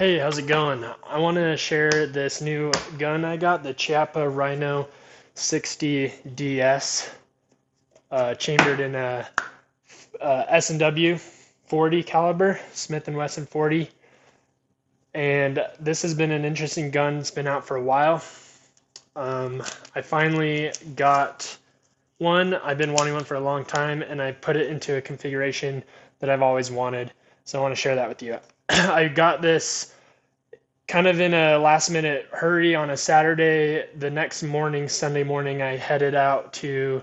Hey, how's it going? I want to share this new gun I got, the Chiappa Rhino 60DS, chambered in a S&W 40 caliber, Smith & Wesson 40. And this has been an interesting gun. It's been out for a while. I finally got one. I've been wanting one for a long time, and I put it into a configuration that I've always wanted. So I want to share that with you. I got this kind of in a last minute hurry on a Saturday. The next morning, Sunday morning, I headed out to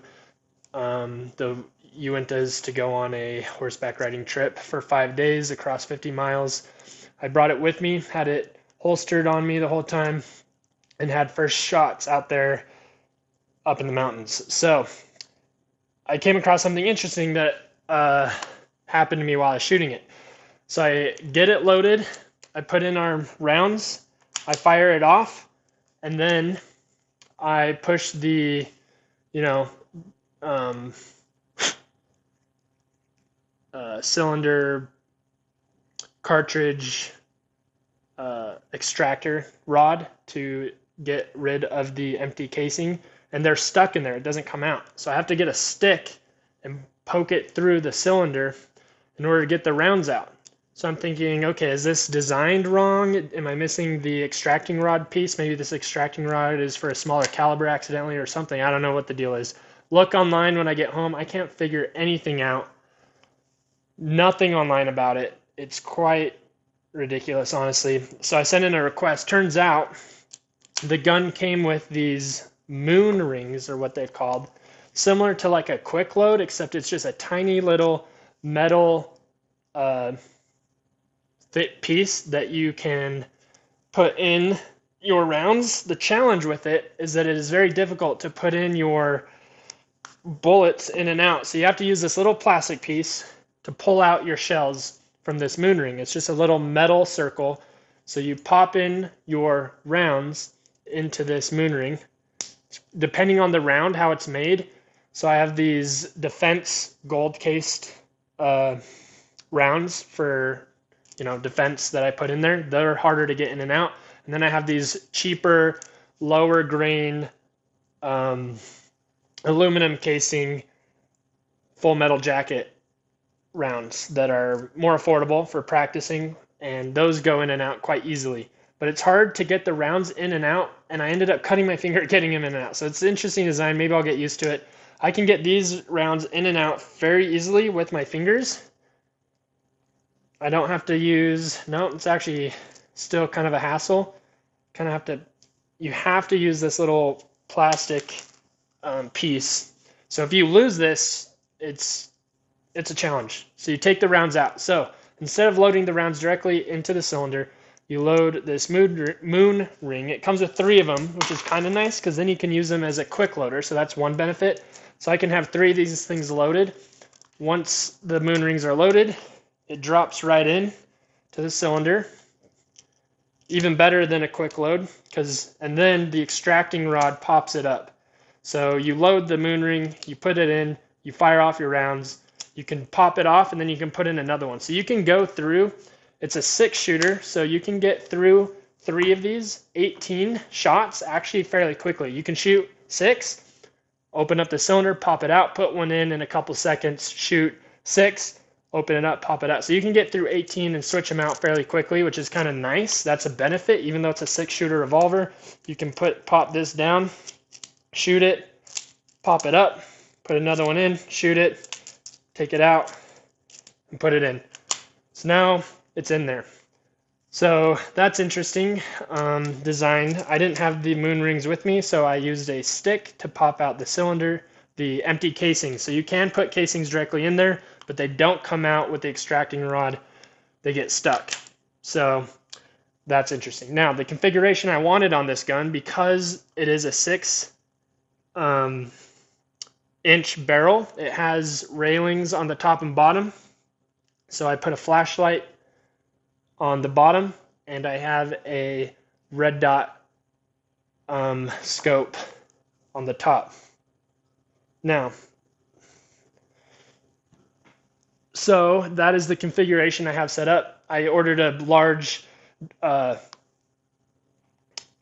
the Uintas to go on a horseback riding trip for 5 days across 50 miles. I brought it with me, had it holstered on me the whole time, and had first shots out there up in the mountains. So I came across something interesting that happened to me while I was shooting it. So I get it loaded, I put in our rounds, I fire it off, and then I push the, you know, cylinder cartridge extractor rod to get rid of the empty casing, and they're stuck in there. It doesn't come out. So I have to get a stick and poke it through the cylinder in order to get the rounds out. So I'm thinking, okay, is this designed wrong? Am I missing the extracting rod piece? Maybe this extracting rod is for a smaller caliber accidentally or something. I don't know what the deal is. Look online when I get home. I can't figure anything out. Nothing online about it. It's quite ridiculous, honestly. So I sent in a request. Turns out the gun came with these moon rings, or what they've called, similar to like a quick load, except it's just a tiny little metal thick piece that you can put in your rounds. The challenge with it is that it is very difficult to put in your bullets in and out. So you have to use this little plastic piece to pull out your shells from this moon ring. It's just a little metal circle. So you pop in your rounds into this moon ring, depending on the round, how it's made. So I have these defense gold cased rounds for, defense that I put in there. They're harder to get in and out. And then I have these cheaper, lower grain aluminum casing full metal jacket rounds that are more affordable for practicing, and those go in and out quite easily. But it's hard to get the rounds in and out, and I ended up cutting my finger getting them in and out. So it's an interesting design. Maybe I'll get used to it. I can get these rounds in and out very easily with my fingers. I don't have to use, no, it's actually still kind of a hassle. You have to use this little plastic piece. So if you lose this, it's a challenge. So you take the rounds out. So instead of loading the rounds directly into the cylinder, you load this moon ring. It comes with 3 of them, which is kind of nice because then you can use them as a quick loader. So that's one benefit. So I can have 3 of these things loaded. Once the moon rings are loaded, it drops right in to the cylinder. Even better than a quick load, and then the extracting rod pops it up. So you load the moon ring, you put it in, you fire off your rounds, you can pop it off, and then you can put in another one. So you can go through, it's a 6-shooter, so you can get through 3 of these 18 shots actually fairly quickly. You can shoot 6, open up the cylinder, pop it out, put one in a couple seconds, shoot 6, open it up, pop it out. So you can get through 18 and switch them out fairly quickly, which is kind of nice. That's a benefit. Even though it's a 6-shooter revolver, you can pop this down, shoot it, pop it up, put another one in, shoot it, take it out, and put it in. So now it's in there. So that's interesting design. I didn't have the moon rings with me, so I used a stick to pop out the cylinder, the empty casing. So you can put casings directly in there, but they don't come out with the extracting rod. They get stuck. So that's interesting. Now, the configuration I wanted on this gun, because it is a 6-inch barrel, it has railings on the top and bottom. So I put a flashlight on the bottom, and I have a red dot scope on the top. Now, so that is the configuration I have set up. I ordered a large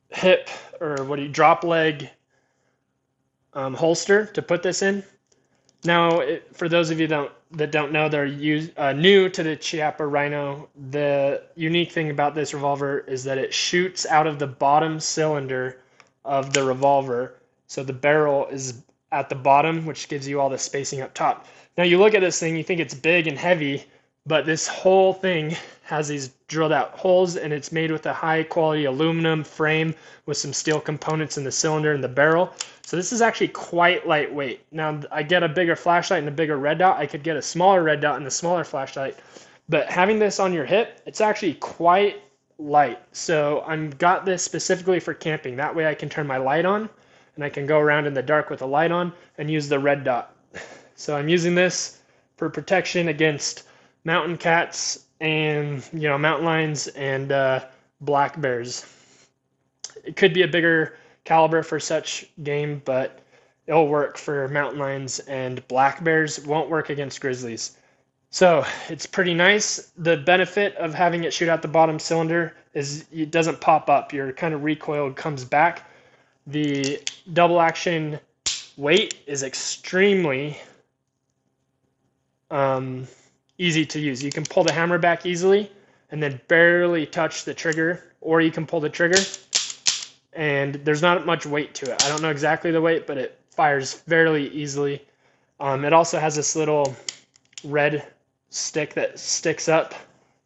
hip or drop leg holster to put this in. Now, for those of you that don't know, they're new to the Chiappa Rhino. The unique thing about this revolver is that it shoots out of the bottom cylinder of the revolver. So the barrel is at the bottom, which gives you all the spacing up top. Now you look at this thing, you think it's big and heavy, but this whole thing has these drilled out holes, and it's made with a high quality aluminum frame with some steel components in the cylinder and the barrel. So this is actually quite lightweight. Now I get a bigger flashlight and a bigger red dot. I could get a smaller red dot and a smaller flashlight, but having this on your hip, it's actually quite light. So I've got this specifically for camping. That way I can turn my light on and I can go around in the dark with a light on and use the red dot. So I'm using this for protection against mountain cats and mountain lions and black bears. It could be a bigger caliber for such game, but it'll work for mountain lions and black bears. It won't work against grizzlies. So it's pretty nice. The benefit of having it shoot out the bottom cylinder is it doesn't pop up. Your kind of recoil comes back. The double action weight is extremely easy to use. You can pull the hammer back easily and then barely touch the trigger, or you can pull the trigger and there's not much weight to it. I don't know exactly the weight, but it fires fairly easily. It also has this little red stick that sticks up,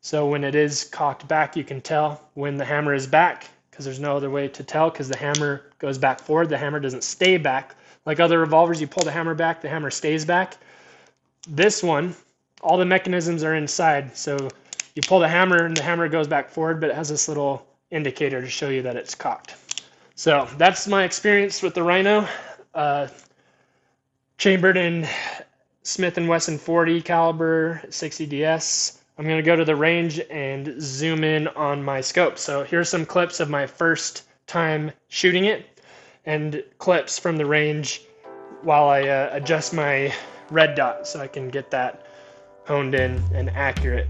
so when it is cocked back, you can tell when the hammer is back, because there's no other way to tell, because the hammer goes back forward. The hammer doesn't stay back. Like other revolvers, you pull the hammer back, the hammer stays back. This one, all the mechanisms are inside, so you pull the hammer and the hammer goes back forward, but it has this little indicator to show you that it's cocked. So that's my experience with the Rhino, chambered in Smith & Wesson 40 caliber 60DS. I'm going to go to the range and zoom in on my scope. So here's some clips of my first time shooting it and clips from the range while I adjust my red dot so I can get that honed in and accurate.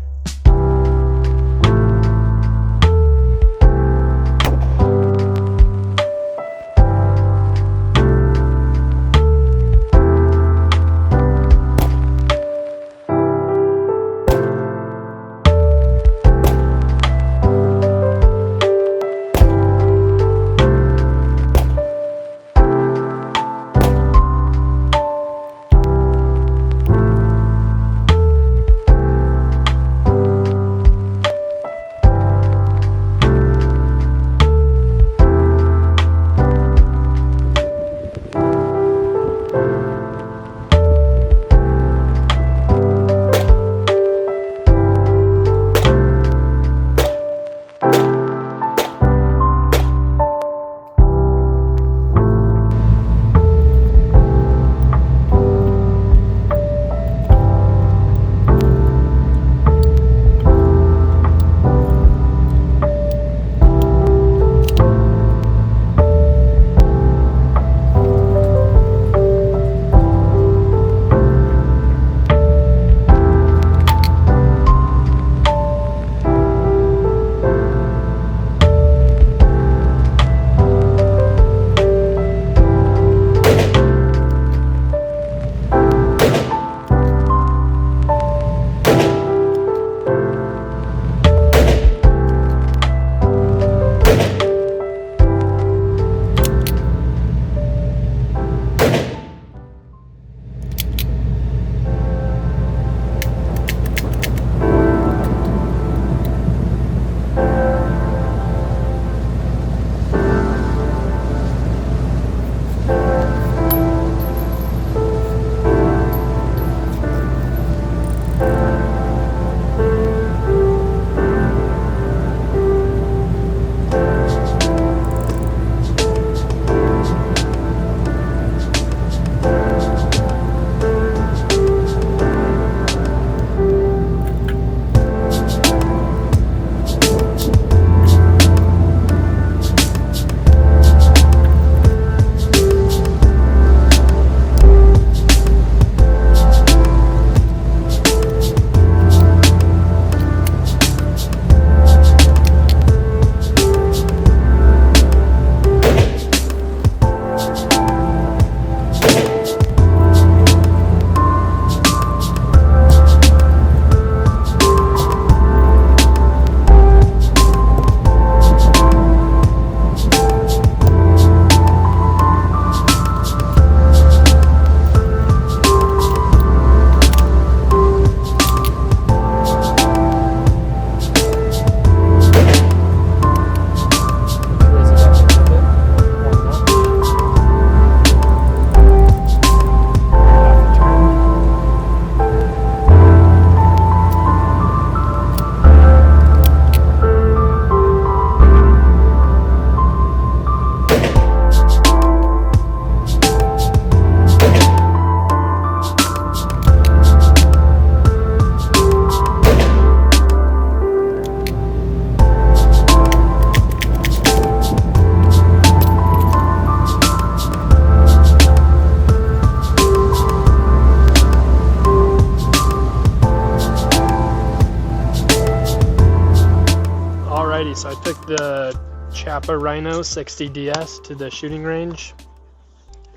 Alrighty, so I took the Chiappa Rhino 60DS to the shooting range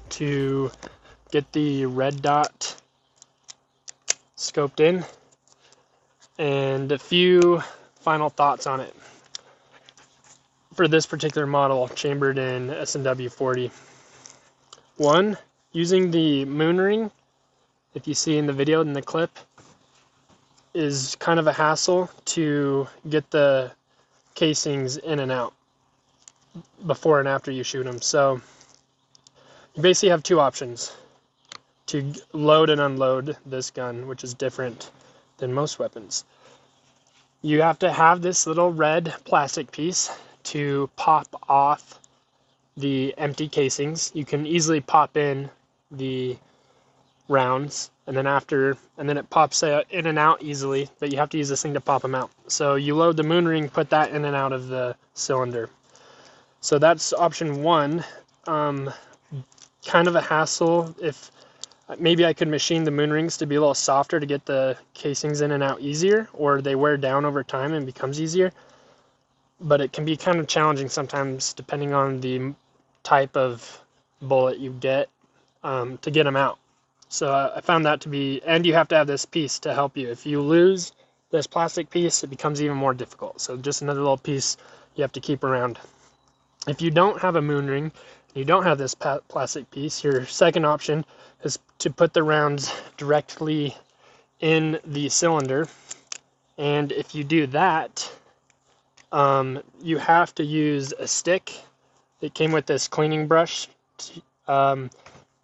to get the red dot scoped in, and a few final thoughts on it for this particular model chambered in S&W 40. One, using the moon ring, if you see in the video in the clip, is kind of a hassle to get the casings in and out before and after you shoot them. So you basically have two options to load and unload this gun, which is different than most weapons. You have to have this little red plastic piece to pop off the empty casings. You can easily pop in the rounds, and then it pops in and out easily, but you have to use this thing to pop them out. So you load the moon ring, put that in and out of the cylinder. So that's option one. Kind of a hassle. If maybe I could machine the moon rings to be a little softer to get the casings in and out easier, or they wear down over time and becomes easier. But it can be kind of challenging sometimes depending on the type of bullet you get to get them out. So I found that to be, and you have to have this piece to help you. If you lose this plastic piece, it becomes even more difficult. So just another little piece you have to keep around. If you don't have a moon ring, you don't have this plastic piece, your second option is to put the rounds directly in the cylinder. And if you do that, you have to use a stick. It came with this cleaning brush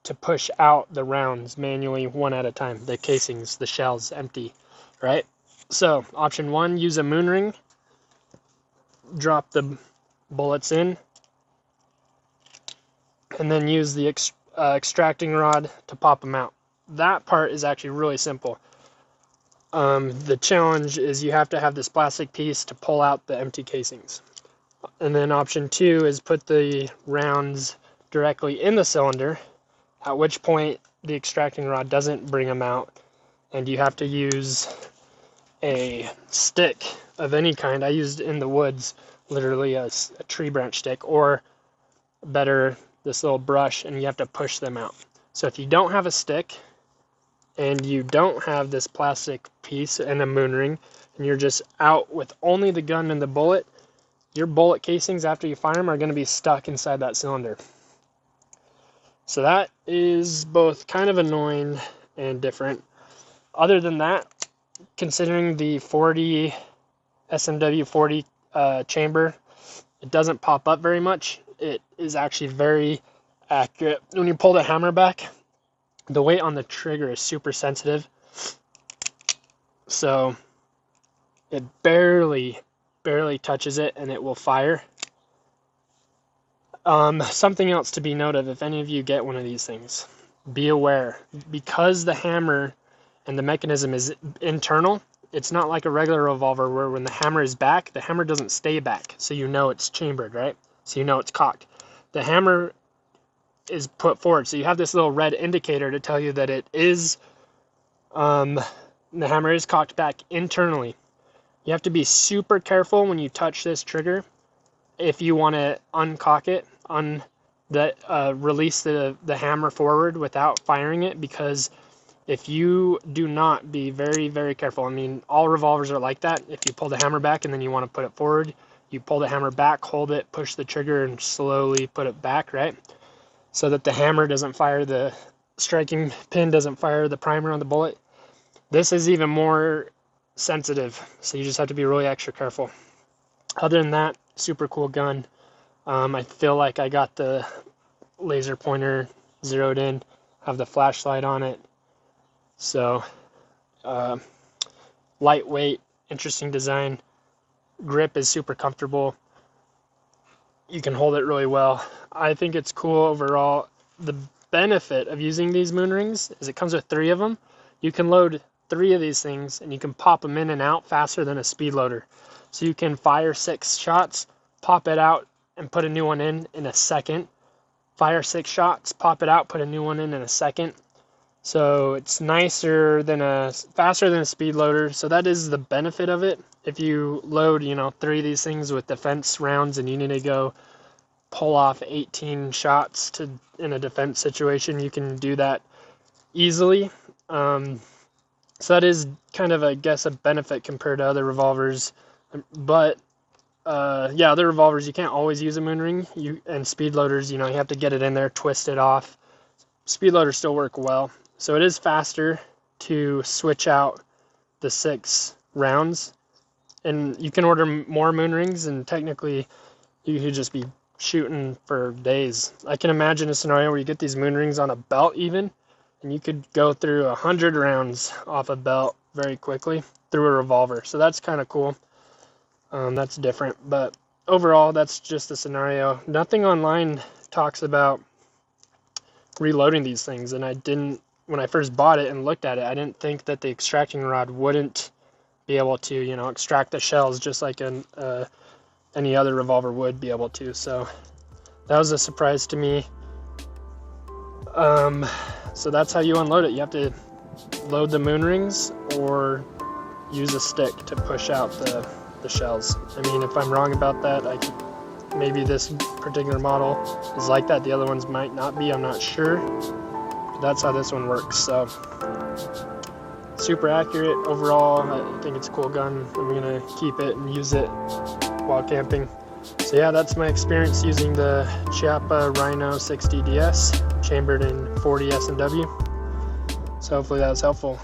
to push out the rounds manually one at a time, the casings, the shells empty, right? So option one, use a moon ring, drop the bullets in, and then use the extracting rod to pop them out. That part is actually really simple. The challenge is you have to have this plastic piece to pull out the empty casings. And then option two is put the rounds directly in the cylinder, at which point the extracting rod doesn't bring them out, and you have to use a stick of any kind. I used in the woods literally a tree branch stick, or better, this little brush, and you have to push them out. So if you don't have a stick and you don't have this plastic piece and a moon ring, and you're just out with only the gun and the bullet, your bullet casings after you fire them are going to be stuck inside that cylinder. So that is both kind of annoying and different. Other than that, considering the 40 S&W 40 chamber, it doesn't pop up very much. It is actually very accurate. When you pull the hammer back, the weight on the trigger is super sensitive. So it barely touches it and it will fire. Something else to be noted, if any of you get one of these things, be aware, because the hammer and the mechanism is internal, it's not like a regular revolver where when the hammer is back, the hammer doesn't stay back, so you know it's chambered, right? So you know it's cocked. The hammer is put forward, so you have this little red indicator to tell you that it is, the hammer is cocked back internally. You have to be super careful when you touch this trigger if you want to uncock it, release the hammer forward without firing it, because if you do not be very, very careful, I mean, all revolvers are like that. If you pull the hammer back and then you want to put it forward, you pull the hammer back, hold it, push the trigger, and slowly put it back, right? So that the hammer doesn't fire, the striking pin doesn't fire the primer on the bullet. This is even more sensitive, so you just have to be really extra careful. Other than that, super cool gun. I feel like I got the laser pointer zeroed in, have the flashlight on it. So, lightweight, interesting design. Grip is super comfortable. You can hold it really well. I think it's cool overall. The benefit of using these moon rings is it comes with 3 of them. You can load 3 of these things and you can pop them in and out faster than a speed loader. So you can fire 6 shots, pop it out, and put a new one in a second. Fire 6 shots, pop it out, put a new one in a second. So it's faster than a speed loader. So that is the benefit of it. If you load, 3 of these things with defense rounds and you need to go pull off 18 shots in a defense situation, you can do that easily. So that is kind of, I guess, a benefit compared to other revolvers. But yeah, other revolvers you can't always use a moon ring. And speed loaders, you have to get it in there, twist it off. Speed loaders still work well. So it is faster to switch out the 6 rounds. And you can order more moon rings, and technically you could just be shooting for days. I can imagine a scenario where you get these moon rings on a belt even, and you could go through 100 rounds off a belt very quickly through a revolver. So that's kind of cool. That's different. But overall, that's just a scenario. Nothing online talks about reloading these things, and when I first bought it and looked at it, I didn't think that the extracting rod wouldn't be able to, extract the shells just like any other revolver would be able to. So that was a surprise to me. So that's how you unload it. You have to load the moon rings or use a stick to push out the shells. I mean, if I'm wrong about that, maybe this particular model is like that. The other ones might not be, I'm not sure. But that's how this one works. So super accurate overall. I think it's a cool gun. I'm gonna keep it and use it while camping. So yeah, that's my experience using the Chiappa Rhino 60DS, chambered in 40 S&W. So hopefully that was helpful.